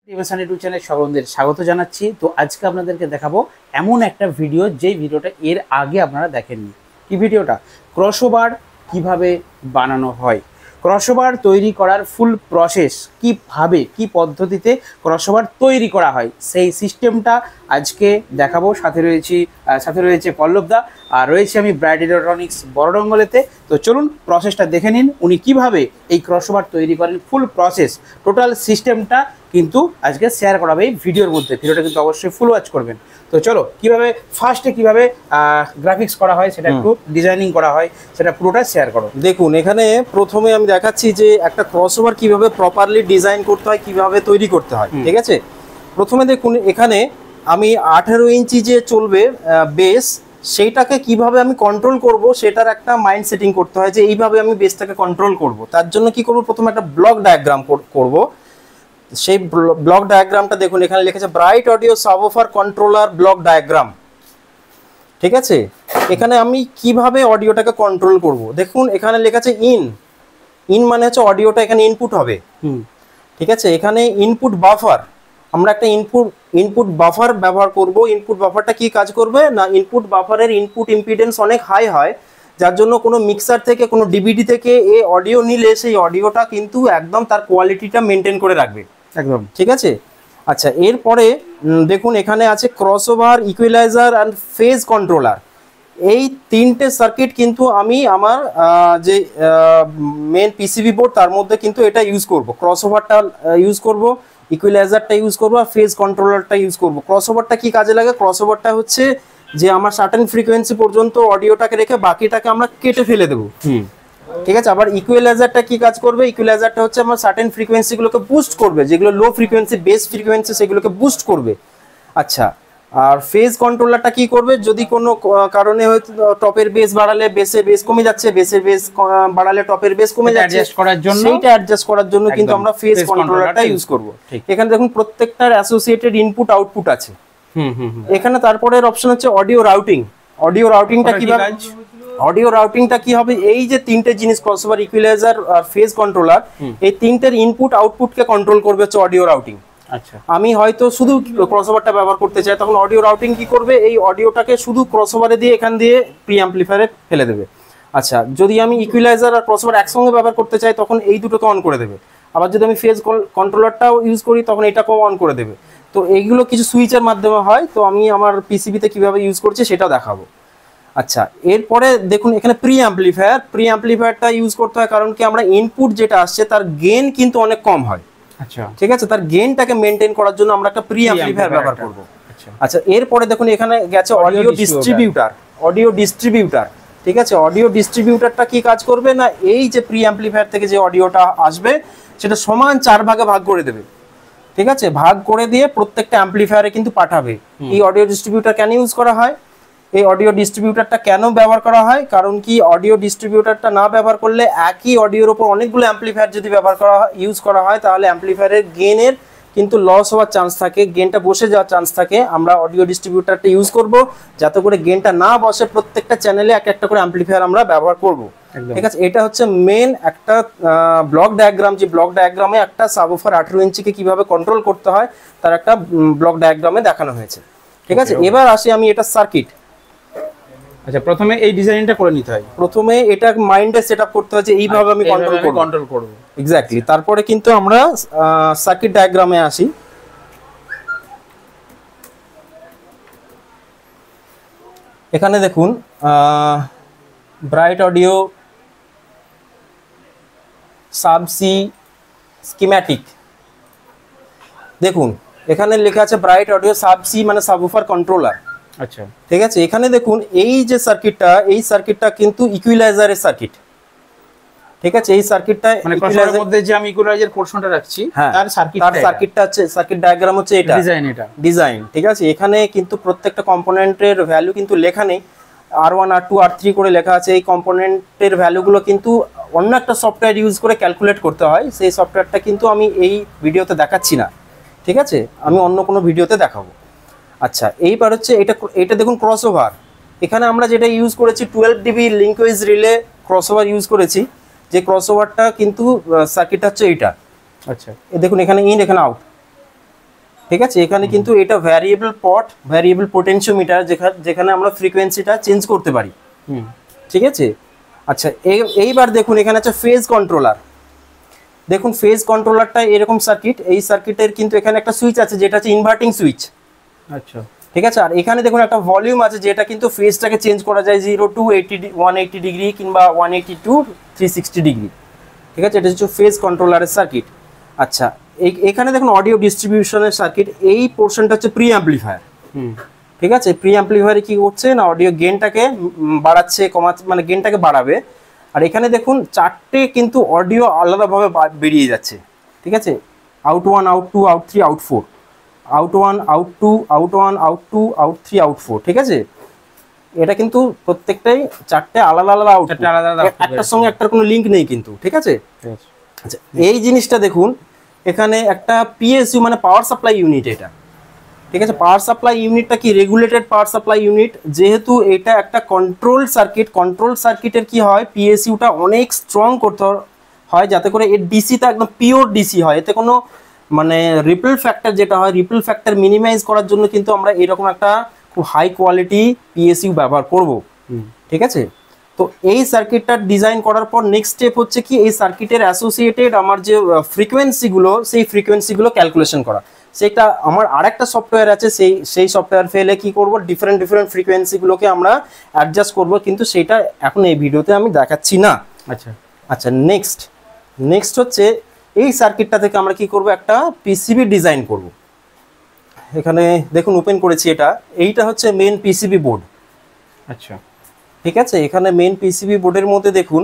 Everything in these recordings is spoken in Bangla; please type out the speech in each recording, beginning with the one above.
টিভেশন ইউটিউব চ্যানেল সকলদের স্বাগত জানাচ্ছি। তো আজকে আপনাদেরকে দেখাবো এমন একটা ভিডিও, যেই ভিডিওটা এর আগে আপনারা দেখেননি। কি ভিডিওটা? ক্রসওভার কিভাবে বানানো হয়, ক্রসওভার তৈরি করার ফুল প্রসেস, কিভাবে কি পদ্ধতিতে ক্রসওভার তৈরি করা হয় সেই সিস্টেমটা আজকে দেখাবো। সাথে রয়েছে পল্লবদা, আর রয়েছে আমি ব্রাইট ইলেকট্রনিক্স বড়ডঙ্গলেতে। তো চলুন প্রসেসটা দেখে নিন, উনি কিভাবে এই ক্রসওভার তৈরি করেন। ফুল প্রসেস টোটাল সিস্টেমটা কিন্তু আজকে শেয়ার করা হবে এই ভিডিওর মধ্যে। ভিডিওটা কিন্তু অবশ্যই ফুল ওয়াচ করবেন। তো চলো, কিভাবে ফার্স্টে কিভাবে গ্রাফিক্স করা হয়, সেটা একটু ডিজাইনিং করা হয়, সেটা পুরোটা শেয়ার করো। দেখুন, এখানে প্রথমে আমি দেখাচ্ছি যে একটা ক্রসওভার কিভাবে প্রপারলি ডিজাইন করতে হয়, কিভাবে তৈরি করতে হয়। ঠিক আছে, প্রথমে দেখুন এখানে আমি 18 ইঞ্চি যে চলবে বেস, সেইটাকে কিভাবে আমি কন্ট্রোল করব সেটার একটা মাইন্ড সেটিং করতে হয় যে এইভাবে আমি বেসটাকে কন্ট্রোল করব। তার জন্য কি করব, প্রথমে একটা ব্লক ডায়াগ্রাম করব। সেই ব্লক ডায়াগ্রামটা দেখুন এখানে লিখেছে bright audio subwoofer controller block diagram. ঠিক আছে, এখানে আমি কিভাবে অডিওটাকে কন্ট্রোল করব, দেখুন এখানে লেখা আছে ইন মানে হচ্ছে অডিওটা এখানে ইনপুট হবে। ঠিক আছে, এখানে ইনপুট বাফার, আমরা একটা ইনপুট বাফার ব্যবহার করব। ইনপুট বাফারটা কি কাজ করবে না, ইনপুট বাফারের ইনপুট ইম্পিডেন্স অনেক হাই হয়, যার জন্য কোনো মিক্সার থেকে কোনো ডিভিডি থেকে এই অডিও নিলে সেই অডিওটা কিন্তু একদম তার কোয়ালিটিটা মেনটেন করে রাখবে একদম। ঠিক আছে, আচ্ছা এরপরে দেখুন এখানে আছে crossover, equaliser and phase controller. এই তিনটে সার্কিট কিন্তু আমি আমার যে মেন পিসিবি বোর্ড তার মধ্যে কিন্তু এটা ইউজ করব। ক্রসওভারটা ইউজ করব, ইকুয়ালাইজারটা ইউজ করব, আর ফেজ কন্ট্রোলারটা ইউজ করব। ক্রসওভারটা কি কাজে লাগে? ক্রসওভারটা হচ্ছে যে আমার সার্টেন ফ্রিকোয়েন্সি পর্যন্ত অডিওটাকে রেখে বাকিটাকে আমরা কেটে ফেলে দেবো। ঠিক আছে, আবার ইকুয়ালাইজারটা কি কাজ করবে? ইকুয়ালাইজারটা হচ্ছে আমার সার্টেন ফ্রিকোয়েন্সিগুলোকে বুস্ট করবে, যেগুলো লো ফ্রিকোয়েন্সি বেস ফ্রিকোয়েন্সি সেগুলোকে বুস্ট করবে। আচ্ছা, আর ফেজ কন্ট্রোলারটা কি করবে, যদি কোনো কারণে হয়তো টপের বেস বাড়ালে বেসের বেস কমে যাচ্ছে, বেসের বেস বাড়ালে টপের বেস কমে যাচ্ছে, সেইটা অ্যাডজাস্ট করার জন্য কিন্তু আমরা ফেজ কন্ট্রোলারটা ইউজ করব। এখানে দেখুন প্রত্যেকটার অ্যাসোসিয়েটেড ইনপুট আউটপুট আছে। এখানে তারপরের অপশন হচ্ছে অডিও রাউটিং। অডিও রাউটিংটা কিভাবে? অডিও রাউটিংটা কি হবে, এই যে তিনটে জিনিস ক্রসওভার, ইকুয়ালাইজার আর ফেজ কন্ট্রোলার, এই তিনটের ইনপুট আউটপুটকে কন্ট্রোল করবে হচ্ছে অডিও রাউটিং। আচ্ছা, আমি হয়তো শুধু ক্রসওভারটা ব্যবহার করতে চাই, তখন অডিও রাউটিং কি করবে, এই অডিওটাকে শুধু ক্রসওভারে দিয়ে এখান দিয়ে প্রি অ্যাম্পলিফায়ারে ফেলে দেবে। আচ্ছা, যদি আমি ইকুয়ালাইজার আর ক্রসওভার একসঙ্গে ব্যবহার করতে চাই তখন এই দুটোকে অন করে দেবে। আবার যদি আমি ফেজ কন্ট্রোলারটাও ইউজ করি তখন এটাকেও অন করে দেবে। তো এইগুলো কিছু সুইচের মাধ্যমে হয়, তো আমি আমার পিসিবিতে কিভাবে ইউজ করছি সেটাও দেখাবো। আচ্ছা, এরপরে দেখুন এখানে প্রি অ্যাম্পলিফায়ারটা ইউজ করতে হয়, কারণ কি আমরা ইনপুট যেটা আসছে তার গেইন কিন্তু অনেক কম হয়। আচ্ছা, ঠিক আছে, তার গেইনটাকে মেনটেন করার জন্য আমরা একটা প্রি অ্যাম্পলিফায়ার ব্যবহার করব। আচ্ছা, এরপরে দেখুন এখানে গেছে অডিও ডিস্ট্রিবিউটার। ঠিক আছে, অডিও ডিস্ট্রিবিউটারটা কি কাজ করবে না, এই যে প্রি অ্যাম্পলিফায়ার থেকে যে অডিওটা আসবে সেটা সমান 4 ভাগে ভাগ করে দেবে। ঠিক আছে, ভাগ করে দিয়ে প্রত্যেকটা অ্যাম্পলিফায়ারে কিন্তু পাঠাবে। এই অডিও ডিস্ট্রিবিউটার কেন ইউজ করা হয়? এই অডিও ডিস্ট্রিবিউটারটা কেন ব্যবহার করা হয়, কারণ কি অডিও ডিস্ট্রিবিউটারটা না ব্যবহার করলে একই অডিওর উপর অনেকগুলো অ্যাম্পলিফায়ার যদি ইউজ করা হয় তাহলে অ্যাম্পলিফায়ারের গেইনের কিন্তু লস হওয়ার চান্স থাকে, গেইনটা বসে যাওয়ার চান্স থাকে। আমরা অডিও ডিস্ট্রিবিউটারটা ইউজ করব যাতে করে গেইনটা না বসে, প্রত্যেকটা চ্যানেলে একটা করে অ্যাম্পলিফায়ার আমরা ব্যবহার করব। ঠিক আছে, এটা হচ্ছে মেন একটা ব্লক ডায়াগ্রাম, যে ব্লক ডায়াগ্রামে একটা সাবওুফার 18 ইঞ্চিকে কিভাবে কন্ট্রোল করতে হয় তার একটা ব্লক ডায়াগ্রামে দেখানো হয়েছে। ঠিক আছে, এবার আসি আমি এটা সার্কিট। আচ্ছা, প্রথমে এই ডিজাইনটা করে নিতে হয়, প্রথমে এটা মাইন্ডে সেটআপ করতে হয় যে এইভাবে আমি কন্ট্রোল করব। এক্স্যাক্টলি, তারপরে কিন্তু আমরা সার্কিট ডায়াগ্রামে আসি। এখানে দেখুন ব্রাইট অডিও সাবসি স্কিম্যাটিক। দেখুন এখানে লেখা আছে ব্রাইট অডিও সাবসি মানে সাবওুফার কন্ট্রোলার। আচ্ছা, ঠিক আছে, এখানে দেখুন এই যে সার্কিটটা কিন্তু ইকুয়ালাইজারের সার্কিট। ঠিক আছে, এই সার্কিটটা মানে ক্রসওভারের মধ্যে যে আমি ইকুয়ালাইজার পোরশনটা রাখছি তার সার্কিটটা হচ্ছে, সার্কিট ডায়াগ্রাম হচ্ছে এটা ডিজাইন। ঠিক আছে, এখানে কিন্তু প্রত্যেকটা কম্পোনেন্টের ভ্যালু কিন্তু লেখা নেই, R1 R2 R3 করে লেখা আছে। এই কম্পোনেন্টের ভ্যালুগুলো কিন্তু অন্য একটা সফটওয়্যার ইউজ করে ক্যালকুলেট করতে হয়, সেই সফটওয়্যারটা কিন্তু আমি এই ভিডিওতে দেখাচ্ছি না। ঠিক আছে, আমি অন্য কোনো ভিডিওতে দেখাবো। আচ্ছা, এইবার হচ্ছে এটা দেখুন ক্রসওভার। এখানে আমরা যেটা ইউজ করেছি 12 dB লিঙ্কওয়েজ রিলে ক্রসওভার ইউজ করেছি, যে ক্রসওভারটা কিন্তু সার্কিটটা হচ্ছে এইটা। আচ্ছা, দেখুন এখানে ইন এখানে আউট। ঠিক আছে। এখানে কিন্তু এটা ভ্যারিয়েবল পট, ভ্যারিয়েবল পোটেনশিওমিটার, যেখানে আমরা ফ্রিকোয়েন্সিটা চেঞ্জ করতে পারি। ঠিক আছে। আচ্ছা, এইবার দেখুন এখানে আছে ফেজ কন্ট্রোলার। দেখুন ফেজ কন্ট্রোলারটা এরকম সার্কিট, এই সার্কিটের কিন্তু এখানে একটা সুইচ আছে যেটা হচ্ছে ইনভার্টিং সুইচ। আচ্ছা, ঠিক আছে। আর এখানে দেখুন একটা ভলিউম আছে যেটা কিন্তু ফেজটাকে চেঞ্জ করা যায় 0 to 180 ডিগ্রি কিংবা 180 to 360 ডিগ্রি। ঠিক আছে, এটা হচ্ছে ফেজ কন্ট্রোলারের সার্কিট। আচ্ছা, এখানে দেখুন অডিও ডিস্ট্রিবিউশনের সার্কিট, এই পোর্শনটা হচ্ছে প্রি অ্যাম্পলিফায়ার। ঠিক আছে, প্রি অ্যাম্পলিফায়ারে কি করছে না, অডিও গেনটাকে বাড়াচ্ছে, কমাচ্ছে, মানে গেনটাকে বাড়াবে। আর এখানে দেখুন চারটে কিন্তু অডিও আলাদাভাবে বেরিয়ে যাচ্ছে। ঠিক আছে, out 1, out 2, out 3, out 4, out 1, out 2, out 1, out 2, out 3, out 4। ঠিক আছে, এটা কিন্তু প্রত্যেকটাই চারটে আলাদা আলাদা আউট, একটার সঙ্গে একটার কোনো লিঙ্ক নেই কিন্তু। ঠিক আছে। আচ্ছা, এই জিনিসটা দেখুন এখানে একটা পিএসইউ মানে পাওয়ার সাপ্লাই ইউনিট এটা। ঠিক আছে, পাওয়ার সাপ্লাই ইউনিটটা কি রেগুলেটেড পাওয়ার সাপ্লাই ইউনিট, যেহেতু এটা একটা কন্ট্রোল সার্কিট। কন্ট্রোল সার্কিটের কি হয়, পিএসইউটা অনেক স্ট্রং করতে হয় যাতে করে এর ডিসিটা একদম পিওর ডিসি হয়, এতে কোনো মানে রিপল ফ্যাক্টর যেটা হয়, রিপল ফ্যাক্টর মিনিমাইজ করার জন্য কিন্তু আমরা এরকম একটা খুব হাই কোয়ালিটি পিএসইউ ব্যবহার করব। ঠিক আছে, তো এই সার্কিটটা ডিজাইন করার পর নেক্সট স্টেপ হচ্ছে কি, এই সার্কিটের অ্যাসোসিয়েটেড আমার যে ফ্রিকোয়েন্সিগুলো, সেই ফ্রিকোয়েন্সিগুলো ক্যালকুলেশন করা। সেটা আমার আরেকটা সফটওয়্যার আছে, সেই সফটওয়্যার ফেলে কি করব, ডিফারেন্ট ফ্রিকোয়েন্সিগুলোকে আমরা অ্যাডজাস্ট করব, কিন্তু সেটা এখন এই ভিডিওতে আমি দেখাচ্ছি না। আচ্ছা আচ্ছা, নেক্সট হচ্ছে এই সার্কিটটা থেকে আমরা কি করব, একটা পিসিবি ডিজাইন করব। এখানে দেখুন ওপেন করেছি, এইটা হচ্ছে মেন পিসিবি বোর্ড। আচ্ছা, ঠিক আছে, এখানে মেন পিসিবি বোর্ডের মধ্যে দেখুন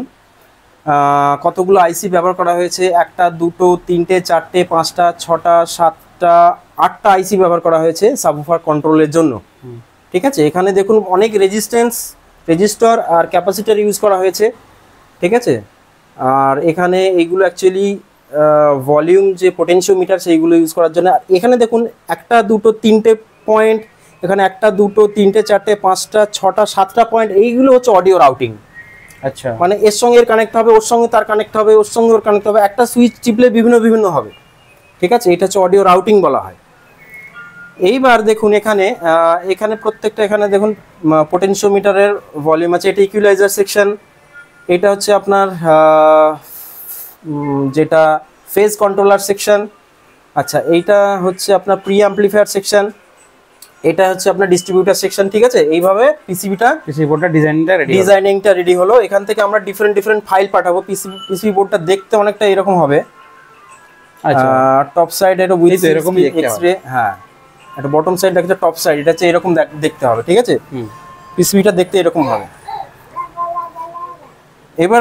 কতগুলো আইসি ব্যবহার করা হয়েছে, 1টা 2টো 3টে 4টে 5টা 6টা 7টা 8টা আইসি ব্যবহার করা হয়েছে সাবউফার কন্ট্রোলের জন্য। ঠিক আছে, এখানে দেখুন অনেক রেজিস্টর আর ক্যাপাসিটর ইউজ করা হয়েছে। ঠিক আছে, আর এখানে এইগুলো অ্যাকচুয়ালি ভলিউম যে পোটেনশিওমিটার সেইগুলো ইউজ করার জন্য। আর এখানে দেখুন 1টা 2টো 3টে পয়েন্ট, এখানে 1টা 2টো 3টে 4টে 5টা 6টা 7টা পয়েন্ট, এইগুলো হচ্ছে অডিও রাউটিং। আচ্ছা, মানে এর সঙ্গে এর কানেক্ট হবে, ওর সঙ্গে তার কানেক্ট হবে, ওর সঙ্গে ওর কানেক্ট হবে, একটা সুইচ টিপলে বিভিন্ন হবে। ঠিক আছে, এটা হচ্ছে অডিও রাউটিং বলা হয়। এইবার দেখুন এখানে প্রত্যেকটা, এখানে দেখুন পোটেনশিওমিটারের ভলিউম আছে, এটা ইকুয়ালাইজার সেকশন, এটা হচ্ছে আপনার যেটা ফেজ কন্ট্রোলার সেকশন। আচ্ছা, এইটা হচ্ছে আপনার প্রি অ্যাম্পলিফায়ার সেকশন, এটা হচ্ছে আপনার ডিস্ট্রিবিউটার সেকশন। ঠিক আছে, এইভাবে পিসিবি বোর্ডটা ডিজাইনিংটা রেডি হলো। এখান থেকে আমরা ডিফারেন্ট ফাইল পাঠাবো। পিসিবি বোর্ডটা দেখতে অনেকটা এরকম হবে। আচ্ছা, টপ সাইড এটা উইথ এরকম এক্সরে, হ্যাঁ, এটা বটম সাইড একটা টপ সাইড, এটা হচ্ছে এরকম দেখতে হবে। ঠিক আছে, পিসিবিটা দেখতে এরকম হবে। এবার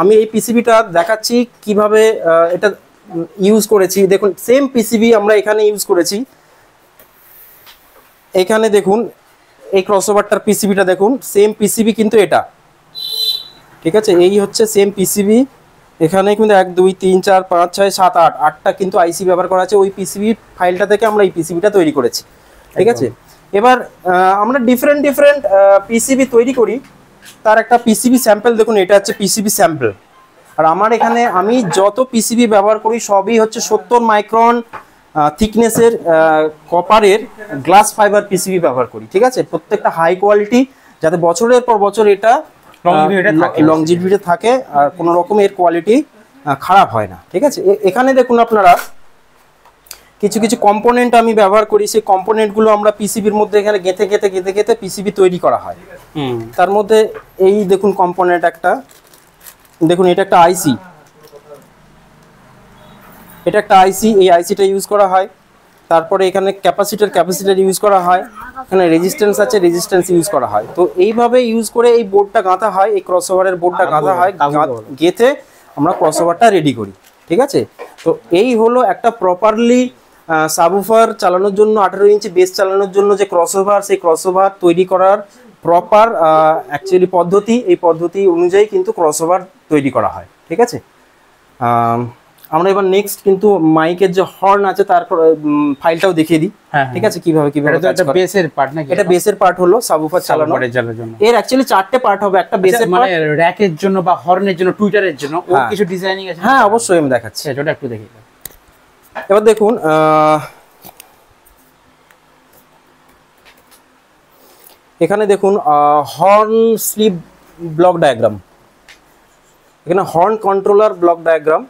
আমি এই পিসিবিটা দেখাচ্ছি কিভাবে এটা ইউজ করেছি। দেখুন সেম পিসিবি আমরা এখানে ইউজ করেছি। এখানে দেখুন এই ক্রসওভারটার পিসিবিটা দেখুন, সেম পিসিবি কিন্তু এটা। ঠিক আছে, এই হচ্ছে সেম পিসিবি। এখানে কিন্তু 1 2 3 4 5 6 7 8 8টা কিন্তু আইসি ব্যবহার করা আছে। ওই পিসিবি ফাইলটা থেকে আমরা এই পিসিবিটা তৈরি করেছি। ঠিক আছে, এবার আমরা ডিফারেন্ট পিসিবি তৈরি করি, তার একটা পিসিবি স্যাম্পল দেখুন, এটা হচ্ছে পিসিবি স্যাম্পল। আর আমার এখানে আমি যত পিসিবি ব্যবহার করি সবই হচ্ছে 70 মাইক্রন থিকনেসের কপারের গ্লাস ফাইবার পিসিবি ব্যবহার করি। ঠিক আছে, প্রত্যেকটা হাই কোয়ালিটি, যাতে বছরের পর বছর এটা লংজিভিটি থাকে আর কোনো রকম এর কোয়ালিটি খারাপ হয় না। ঠিক আছে, এখানে দেখুন আপনারা কিছু কম্পোনেন্ট আমি ব্যবহার করি, সেই কম্পোনেন্টগুলো আমরা পিসিবির মধ্যে এখানে গেঁথে পিসিবি তৈরি করা হয়। তার মধ্যে এই দেখুন কম্পোনেন্ট একটা, দেখুন এটা একটা আইসি, এই আইসিটা ইউজ করা হয়। তারপরে এখানে ক্যাপাসিটর ইউজ করা হয়, এখানে রেজিস্ট্যান্স আছে, রেজিস্ট্যান্স ইউজ করা হয়। তো এইভাবে ইউজ করে এই বোর্ডটা গাঁথা হয়, এই ক্রসওভারের বোর্ডটা গাঁথা হয়, গেঁথে আমরা ক্রসওভারটা রেডি করি। ঠিক আছে, তো এই হলো একটা প্রপারলি সাবউফার চালানোর জন্য, 18 ইঞ্চি বেস চালানোর জন্য যে ক্রসওভার, সেই ক্রসওভার তৈরি করার প্রপার অ্যাকচুয়ালি পদ্ধতি। এই পদ্ধতি অনুযায়ী কিন্তু ক্রসওভার তৈরি করা হয়। ঠিক আছে, আমরা এবার নেক্সট কিন্তু মাইকের যে হর্ন আছে তার ফাইলটাও দেখিয়ে দিই। ঠিক আছে, কিভাবে এটা বেসের পার্ট নাকি? এটা বেসের পার্ট হলো সাবউফার চালানোর জন্য। এর অ্যাকচুয়ালি 4টে পার্ট হবে, একটা বেসের মানে র‍্যাকের জন্য বা হর্নের জন্য, টুইটারের জন্য ওর কিছু ডিজাইনিং আছে। হ্যাঁ, অবশ্যই আমি দেখাচ্ছি, সেটা একটু দেখি। এবার দেখুন এখানে দেখুন হর্ন স্লিপ ব্লক ডায়াগ্রাম, এখানে হর্ন কন্ট্রোলার ব্লক ডায়াগ্রাম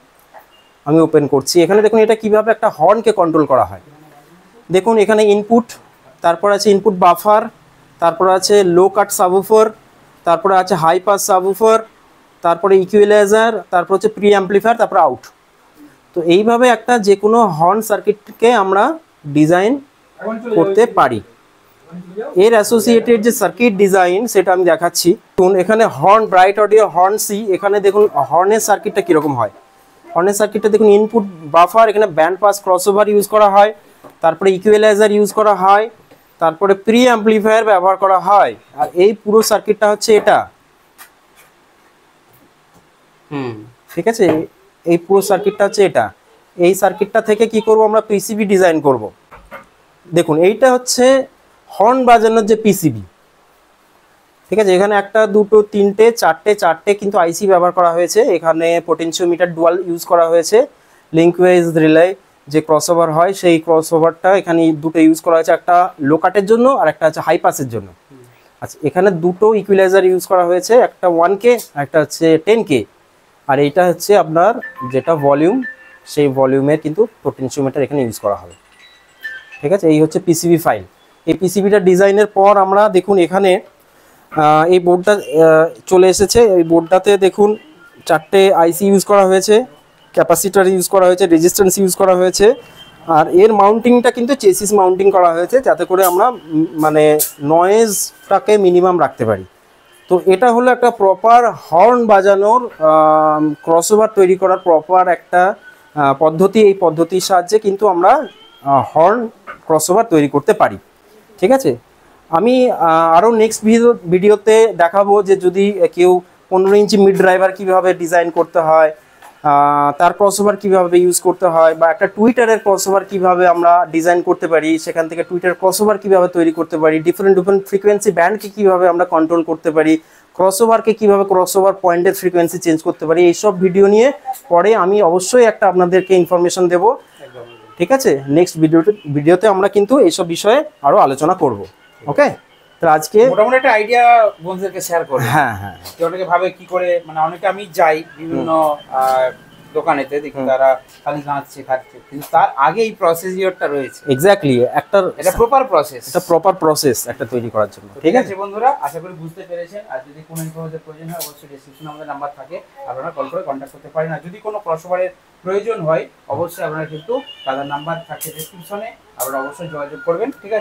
আমি ওপেন করছি। এখানে দেখুন এটা কিভাবে একটা হর্নকে কন্ট্রোল করা হয়। দেখুন এখানে ইনপুট, তারপর আছে ইনপুট বাফার, তারপর আছে লো কাট সাবউফার, তারপরে আছে হাই পাস সাবউফার, তারপরে ইকুয়ালাইজার, তারপর হচ্ছে প্রি অ্যাম্পলিফায়ার, তারপর আউট। তো এইভাবে একটা যে কোনো হর্ন সার্কিটকে আমরা ডিজাইন করতে পারি। এর অ্যাসোসিয়েটেড যে সার্কিট ডিজাইন সেটা আমি দেখাচ্ছি। দেখুন এখানে horn bright audio horn C, এখানে দেখুন হর্নের সার্কিটটা কীরকম হয়। হর্নের সার্কিটটা দেখুন ইনপুট বাফার, এখানে ব্যান্ড পাস ক্রসওভার ইউজ করা হয়, তারপরে ইকুয়ালাইজার ইউজ করা হয়, তারপরে প্রি অ্যাম্পলিফায়ার ব্যবহার করা হয়। আর এই পুরো সার্কিটটা হচ্ছে এটা, ঠিক আছে, এই পুরো সার্কিটটা হচ্ছে এটা। এই সার্কিটটা থেকে কি করব আমরা, পিসিবি ডিজাইন করব। দেখুন এইটা হচ্ছে হর্ন বাজানোর যে পিসিবি, ঠিক আছে। এখানে একটা দুটো তিনটে চারটে কিন্তু আইসি ব্যবহার করা হয়েছে। এখানে পোটেনশিওমিটার ডুয়াল ইউজ করা হয়েছে, লিঙ্কওয়েজ রিলে যে ক্রসওভার হয় সেই ক্রসওভারটা এখানে দুটো ইউজ করা হয়েছে, একটা লো কাটের জন্য আর একটা হচ্ছে হাই পাসের জন্য। আচ্ছা এখানে দুটো ইকুয়ালাইজার ইউজ করা হয়েছে, একটা 1K একটা হচ্ছে 10K। আর এইটা হচ্ছে আপনার যেটা ভলিউম, সেই ভলিউমের কিন্তু পোটেনশিওমিটার এখানে ইউজ করা হবে, ঠিক আছে। এই হচ্ছে পিসিবি ফাইল। এই পিসিবিটা ডিজাইনের পর আমরা দেখুন এখানে এই বোর্ডটা চলে এসেছে। এই বোর্ডটাতে দেখুন চারটে আইসি ইউজ করা হয়েছে, ক্যাপাসিটার ইউজ করা হয়েছে, রেজিস্ট্যান্স ইউজ করা হয়েছে। আর এর মাউন্টিংটা কিন্তু চেসিস মাউন্টিং করা হয়েছে, যাতে করে আমরা মানে নয়েজটাকে মিনিমাম রাখতে পারি। তো এটা হলো একটা প্রপার হর্ন বাজানোর ক্রসওভার তৈরি করার প্রপার একটা পদ্ধতি। এই পদ্ধতির সাহায্যে কিন্তু আমরা হর্ন ক্রসওভার তৈরি করতে পারি, ঠিক আছে। আমি আরও নেক্সট ভিডিওতে দেখাবো যে যদি কেউ 15 ইঞ্চি মিড ড্রাইভার কীভাবে ডিজাইন করতে হয়, তার ক্রসওভার কীভাবে ইউজ করতে হয়, বা একটা টুইটারের ক্রসওভার কীভাবে আমরা ডিজাইন করতে পারি, সেখান থেকে টুইটার ক্রসওভার কীভাবে তৈরি করতে পারি, ডিফারেন্ট ফ্রিকোয়েন্সি ব্যান্ডকে কীভাবে আমরা কন্ট্রোল করতে পারি, ক্রসওভারকে কীভাবে ক্রসওভার পয়েন্টের ফ্রিকোয়েন্সি চেঞ্জ করতে পারি, এইসব ভিডিও নিয়ে পরে আমি অবশ্যই একটা আপনাদেরকে ইনফরমেশন দেবো, ঠিক আছে। নেক্সট ভিডিওতে আমরা কিন্তু এইসব বিষয়ে আরও আলোচনা করব। ওকে, তো আজকে মোটামুটি একটা আইডিয়া বন্ধুদেরকে শেয়ার করব। হ্যাঁ হ্যাঁ, অনেকে ভাবে কি করে, মানে অনেকে আমি যাই বিভিন্ন দোকানেতে দেখি তারা খালি গাঁথছে খাচ্ছে, কিন্তু তার আগে এই প্রসিডিওরটা রয়েছে। এক্স্যাক্টলি, এটা প্রপার প্রসেস, এটা প্রপার প্রসেস একটা তৈরি করার জন্য। ঠিক আছে বন্ধুরা, আশা করি বুঝতে পেরেছেন। আর যদি কোনো ইনফরমেশন প্রয়োজন হয় অবশ্যই ডেসক্রিপশনে আমাদের নাম্বার থাকে, আপনারা কল করে কন্ট্যাক্ট করতে পারেন। আর যদি কোনো ক্রসওভারের প্রয়োজন হয় অবশ্যই আপনারা কিন্তু তাদের নাম্বার থাকে ডেসক্রিপশনে, আপনারা অবশ্যই যোগাযোগ করবেন, ঠিক আছে।